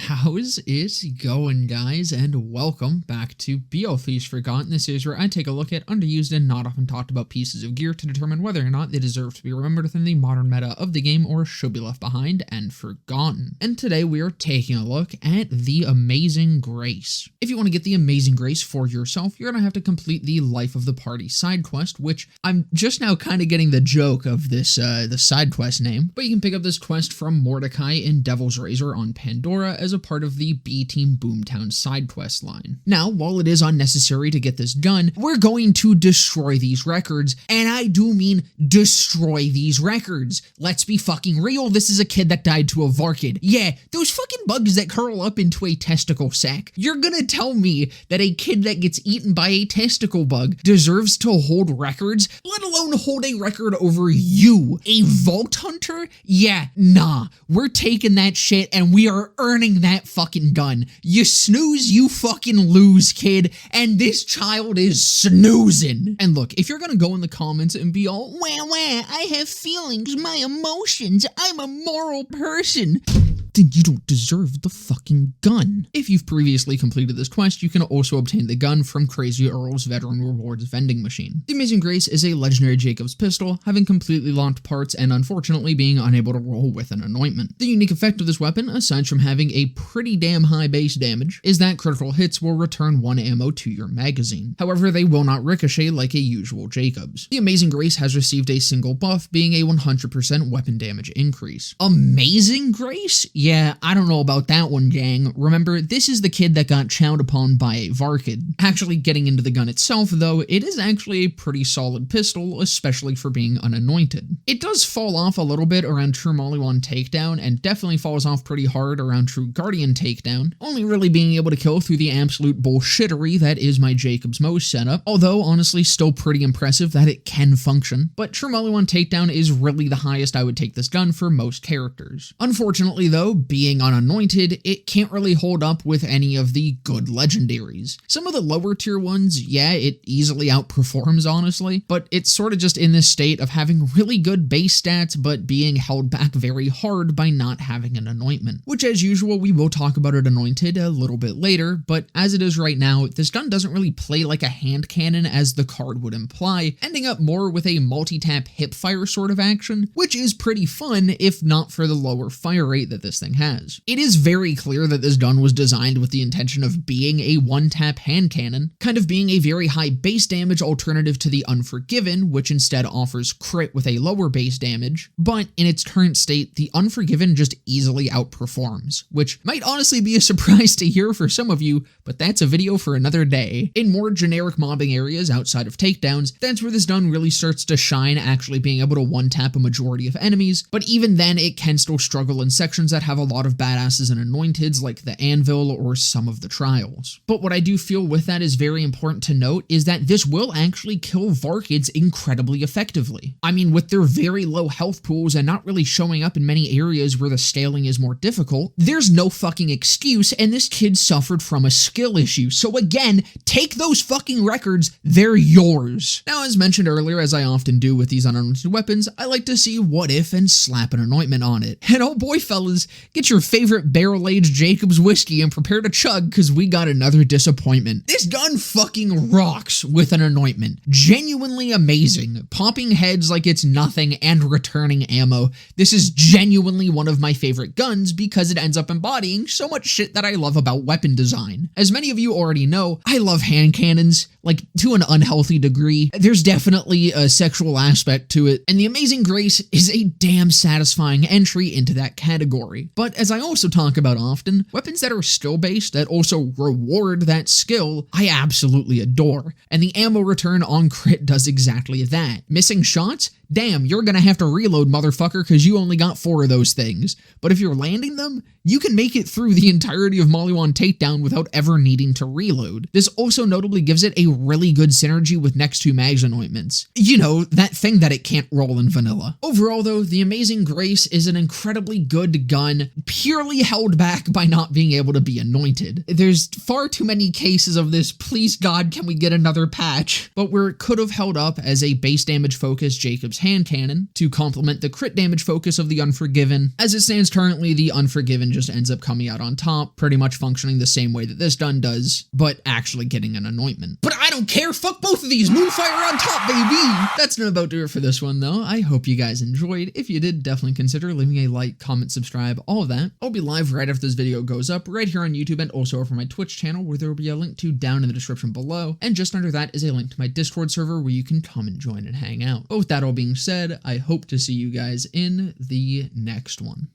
How's it going, guys, and welcome back to BL3's Forgotten. This is where I take a look at underused and not often talked about pieces of gear to determine whether or not they deserve to be remembered within the modern meta of the game or should be left behind and forgotten. And today we are taking a look at the Amazing Grace. If you want to get the Amazing Grace for yourself, you're going to have to complete the Life of the Party side quest, which I'm just now kind of getting the joke of this the side quest name, but you can pick up this quest from Mordecai in Devil's Razor on Pandora as a part of the B-Team Boomtown side quest line. Now, while it is unnecessary to get this done, we're going to destroy these records, and I do mean destroy these records. Let's be fucking real, this is a kid that died to a varkid. Yeah, those fucking bugs that curl up into a testicle sack. You're gonna tell me that a kid that gets eaten by a testicle bug deserves to hold records, let alone hold a record over you, a vault hunter? Yeah, nah, we're taking that shit and we are earning that fucking gun. You snooze, you fucking lose, kid, and this child is snoozing. And look, if you're gonna go in the comments and be all, wah, I have feelings, my emotions, I'm a moral person, then you don't deserve the fucking gun. If you've previously completed this quest, you can also obtain the gun from Crazy Earl's Veteran Rewards vending machine. The Amazing Grace is a legendary Jakobs pistol, having completely locked parts and unfortunately being unable to roll with an anointment. The unique effect of this weapon, aside from having a pretty damn high base damage, is that critical hits will return 1 ammo to your magazine. However, they will not ricochet like a usual Jakobs. The Amazing Grace has received a single buff, being a 100% weapon damage increase. Amazing Grace? Yeah, I don't know about that one, gang. Remember, this is the kid that got chowed upon by a varkid. Actually getting into the gun itself, though, it is actually a pretty solid pistol, especially for being unanointed. It does fall off a little bit around True Maliwan Takedown, and definitely falls off pretty hard around True Guardian Takedown, only really being able to kill through the absolute bullshittery that is my Jakobs Mo setup, although honestly still pretty impressive that it can function. But True Maliwan Takedown is really the highest I would take this gun for most characters. Unfortunately, though, being unanointed, it can't really hold up with any of the good legendaries. Some of the lower tier ones, yeah, it easily outperforms, honestly, but it's sort of just in this state of having really good base stats, but being held back very hard by not having an anointment, which as usual, we will talk about it anointed a little bit later, but as it is right now, this gun doesn't really play like a hand cannon as the card would imply, ending up more with a multi-tap hip-fire sort of action, which is pretty fun if not for the lower fire rate that this thing has. It is very clear that this gun was designed with the intention of being a one-tap hand cannon, kind of being a very high base damage alternative to the Unforgiven, which instead offers crit with a lower base damage, but in its current state, the Unforgiven just easily outperforms, which might honestly be a surprise to hear for some of you, but that's a video for another day. In more generic mobbing areas outside of takedowns, that's where this gun really starts to shine, actually being able to one-tap a majority of enemies, but even then it can still struggle in sections that have a lot of badasses and anointeds like the Anvil or some of the Trials. But what I do feel with that is very important to note is that this will actually kill varkids incredibly effectively. I mean, with their very low health pools and not really showing up in many areas where the scaling is more difficult, there's no fucking excuse, and this kid suffered from a skill issue. So again, take those fucking records, they're yours. Now, as mentioned earlier, as I often do with these unanointed weapons, I like to see what if and slap an anointment on it. And oh boy, fellas, get your favorite barrel-aged Jakobs whiskey and prepare to chug, because we got another disappointment. This gun fucking rocks with an anointment. Genuinely amazing. Popping heads like it's nothing and returning ammo. This is genuinely one of my favorite guns because it ends up embodying so much shit that I love about weapon design. As many of you already know, I love hand cannons, like to an unhealthy degree. There's definitely a sexual aspect to it, and the Amazing Grace is a damn satisfying entry into that category. But as I also talk about often, weapons that are skill-based that also reward that skill, I absolutely adore, and the ammo return on crit does exactly that. Missing shots? Damn, you're gonna have to reload, motherfucker, because you only got 4 of those things. But if you're landing them, you can make it through the entirety of Maliwan Takedown without ever needing to reload. This also notably gives it a really good synergy with next to Mags anointments. You know, that thing that it can't roll in vanilla. Overall though, the Amazing Grace is an incredibly good gun one purely held back by not being able to be anointed. There's far too many cases of this. Please God, can we get another patch? But where it could have held up as a base damage focus Jakobs hand cannon to complement the crit damage focus of the Unforgiven. As it stands currently, the Unforgiven just ends up coming out on top, pretty much functioning the same way that this gun does, but actually getting an anointment. But I don't care, fuck both of these, Moonfire on top, baby! That's not about to do it for this one though. I hope you guys enjoyed. If you did, definitely consider leaving a like, comment, subscribe, all of that. I'll be live right after this video goes up, right here on YouTube and also over my Twitch channel, where there will be a link to down in the description below, and just under that is a link to my Discord server where you can come and join and hang out. But with that all being said, I hope to see you guys in the next one.